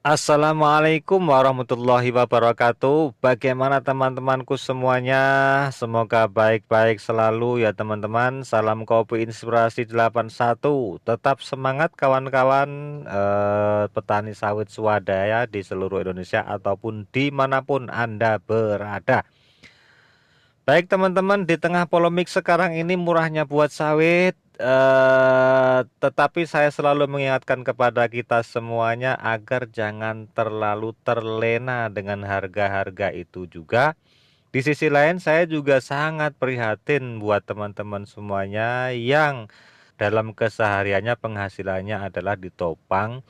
Assalamualaikum warahmatullahi wabarakatuh. Bagaimana teman-temanku semuanya? Semoga baik-baik selalu ya teman-teman. Salam kopi inspirasi 81. Tetap semangat kawan-kawan petani sawit swadaya di seluruh Indonesia ataupun dimanapun Anda berada. Baik teman-teman, di tengah polemik sekarang ini murahnya buat sawit, tetapi saya selalu mengingatkan kepada kita semuanya agar jangan terlalu terlena dengan harga-harga itu juga. Di sisi lain, saya juga sangat prihatin buat teman-teman semuanya yang dalam kesehariannya penghasilannya adalah ditopang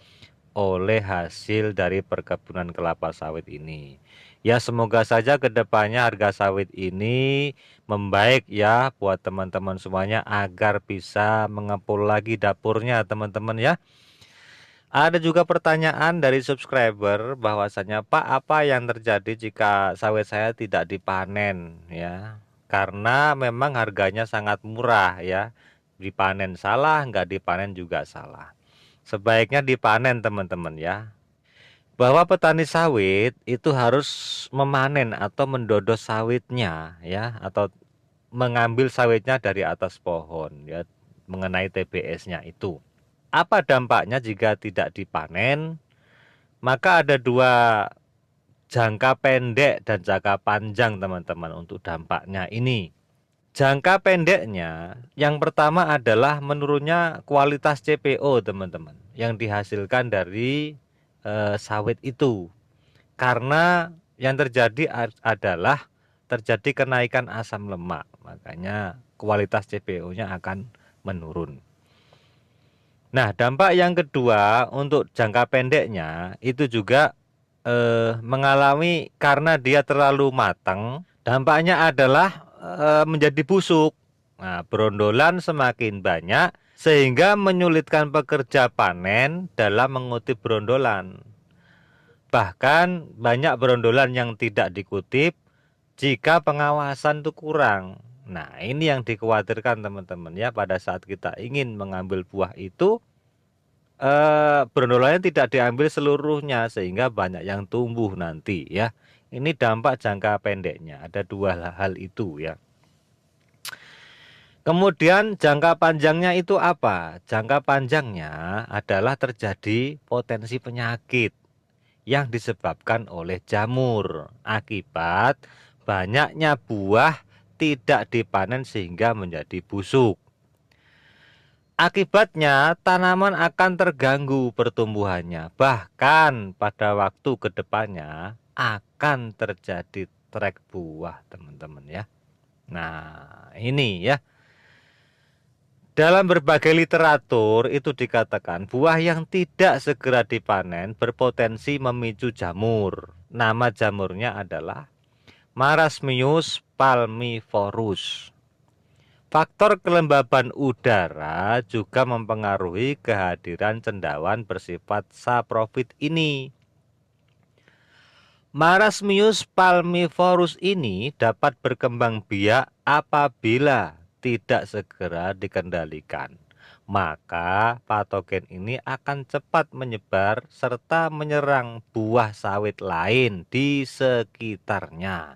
oleh hasil dari perkebunan kelapa sawit ini. Ya, semoga saja ke depannya harga sawit ini membaik ya buat teman-teman semuanya agar bisa mengepul lagi dapurnya teman-teman ya. Ada juga pertanyaan dari subscriber bahwasanya Pak, apa yang terjadi jika sawit saya tidak dipanen ya? Karena memang harganya sangat murah ya. Dipanen salah, nggak dipanen juga salah. Sebaiknya dipanen teman-teman ya. Bahwa petani sawit itu harus memanen atau mendodos sawitnya ya, atau mengambil sawitnya dari atas pohon ya, mengenai TBS-nya itu. Apa dampaknya jika tidak dipanen? Maka ada dua, jangka pendek dan jangka panjang teman-teman untuk dampaknya ini. Jangka pendeknya, yang pertama adalah menurunnya kualitas CPO teman-teman yang dihasilkan dari sawit itu. Karena yang terjadi adalah terjadi kenaikan asam lemak, makanya kualitas CPO-nya akan menurun. Nah, dampak yang kedua untuk jangka pendeknya itu juga mengalami karena dia terlalu matang, dampaknya adalah menjadi busuk. Nah, berondolan semakin banyak sehingga menyulitkan pekerja panen dalam mengutip berondolan. Bahkan banyak berondolan yang tidak dikutip jika pengawasan itu kurang. Nah, ini yang dikhawatirkan teman-teman ya, pada saat kita ingin mengambil buah itu berondolannya tidak diambil seluruhnya sehingga banyak yang tumbuh nanti ya. Ini dampak jangka pendeknya. Ada dua hal itu ya. Kemudian jangka panjangnya itu apa? Jangka panjangnya adalah terjadi potensi penyakit yang disebabkan oleh jamur akibat banyaknya buah tidak dipanen sehingga menjadi busuk. Akibatnya tanaman akan terganggu pertumbuhannya, bahkan pada waktu kedepannya akan terjadi trek buah teman-teman ya. Nah ini ya, dalam berbagai literatur itu dikatakan buah yang tidak segera dipanen berpotensi memicu jamur. Nama jamurnya adalah Marasmius palmivorus. Faktor kelembaban udara juga mempengaruhi kehadiran cendawan bersifat saprofit ini. Marasmius palmivorus ini dapat berkembang biak apabila tidak segera dikendalikan. Maka patogen ini akan cepat menyebar serta menyerang buah sawit lain di sekitarnya.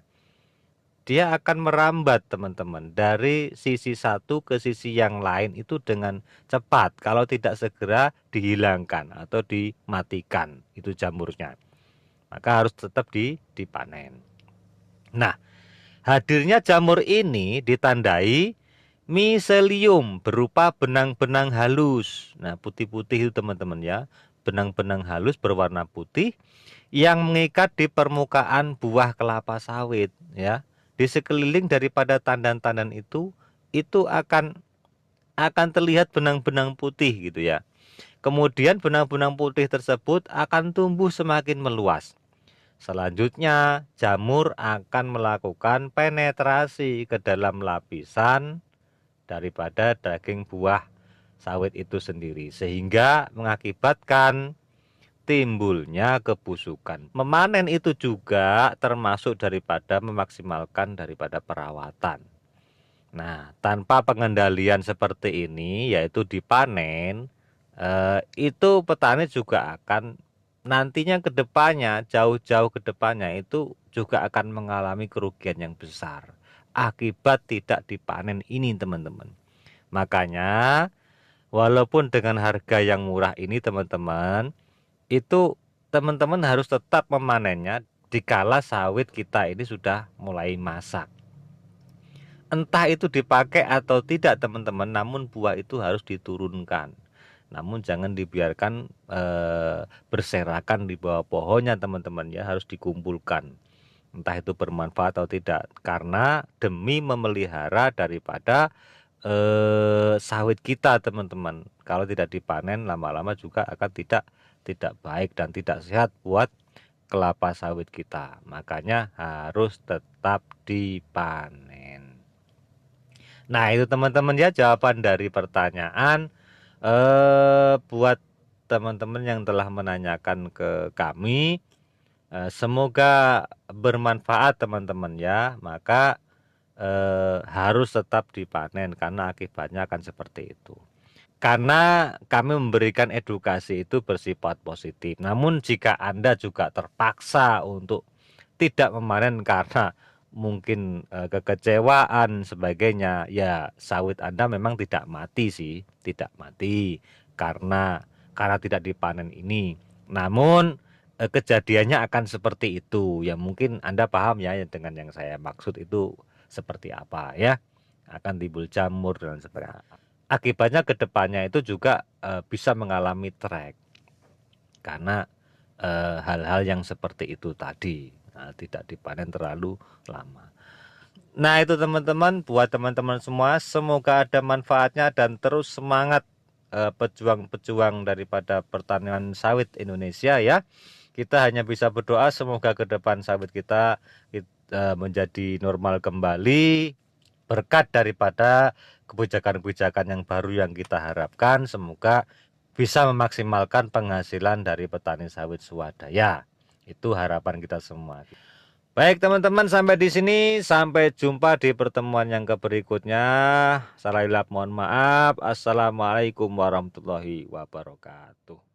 Dia akan merambat teman-teman dari sisi satu ke sisi yang lain itu dengan cepat kalau tidak segera dihilangkan atau dimatikan itu jamurnya. Maka harus tetap dipanen. Nah, hadirnya jamur ini ditandai miselium berupa benang-benang halus. Nah, putih-putih itu teman-teman ya. Benang-benang halus berwarna putih yang mengikat di permukaan buah kelapa sawit ya. Di sekeliling daripada tandan-tandan itu akan terlihat benang-benang putih gitu ya. Kemudian benang-benang putih tersebut akan tumbuh semakin meluas. Selanjutnya, jamur akan melakukan penetrasi ke dalam lapisan daripada daging buah sawit itu sendiri, sehingga mengakibatkan timbulnya kebusukan. Memanen itu juga termasuk daripada memaksimalkan daripada perawatan. Nah, tanpa pengendalian seperti ini, yaitu dipanen, itu petani juga akan nantinya ke depannya, jauh-jauh ke depannya itu juga akan mengalami kerugian yang besar akibat tidak dipanen ini teman-teman. Makanya walaupun dengan harga yang murah ini teman-teman, itu teman-teman harus tetap memanennya dikala sawit kita ini sudah mulai masak. Entah itu dipakai atau tidak teman-teman, namun buah itu harus diturunkan. Namun jangan dibiarkan berserakan di bawah pohonnya teman-teman ya, harus dikumpulkan. Entah itu bermanfaat atau tidak, karena demi memelihara daripada sawit kita teman-teman. Kalau tidak dipanen lama-lama juga akan tidak baik dan tidak sehat buat kelapa sawit kita. Makanya harus tetap dipanen. Nah, itu teman-teman ya jawaban dari pertanyaan buat teman-teman yang telah menanyakan ke kami. Semoga bermanfaat teman-teman ya. Maka harus tetap dipanen karena akibatnya akan seperti itu. Karena kami memberikan edukasi itu bersifat positif. Namun jika Anda juga terpaksa untuk tidak memanen karena mungkin kekecewaan sebagainya, ya sawit Anda memang tidak mati sih, tidak mati karena tidak dipanen ini. Namun kejadiannya akan seperti itu. Ya mungkin Anda paham ya dengan yang saya maksud itu seperti apa ya. Akan timbul jamur dan sebagainya. Akibatnya ke depannya itu juga bisa mengalami trek karena hal-hal yang seperti itu tadi. Tidak dipanen terlalu lama. Nah, itu teman-teman, buat teman-teman semua, semoga ada manfaatnya dan terus semangat pejuang-pejuang daripada pertanian sawit Indonesia ya. Kita hanya bisa berdoa semoga ke depan sawit kita menjadi normal kembali, berkat daripada kebijakan-kebijakan yang baru yang kita harapkan. Semoga bisa memaksimalkan penghasilan dari petani sawit swadaya. Itu harapan kita semua. Baik teman-teman, sampai di sini, sampai jumpa di pertemuan yang berikutnya. Salah hilap mohon maaf. Assalamualaikum warahmatullahi wabarakatuh.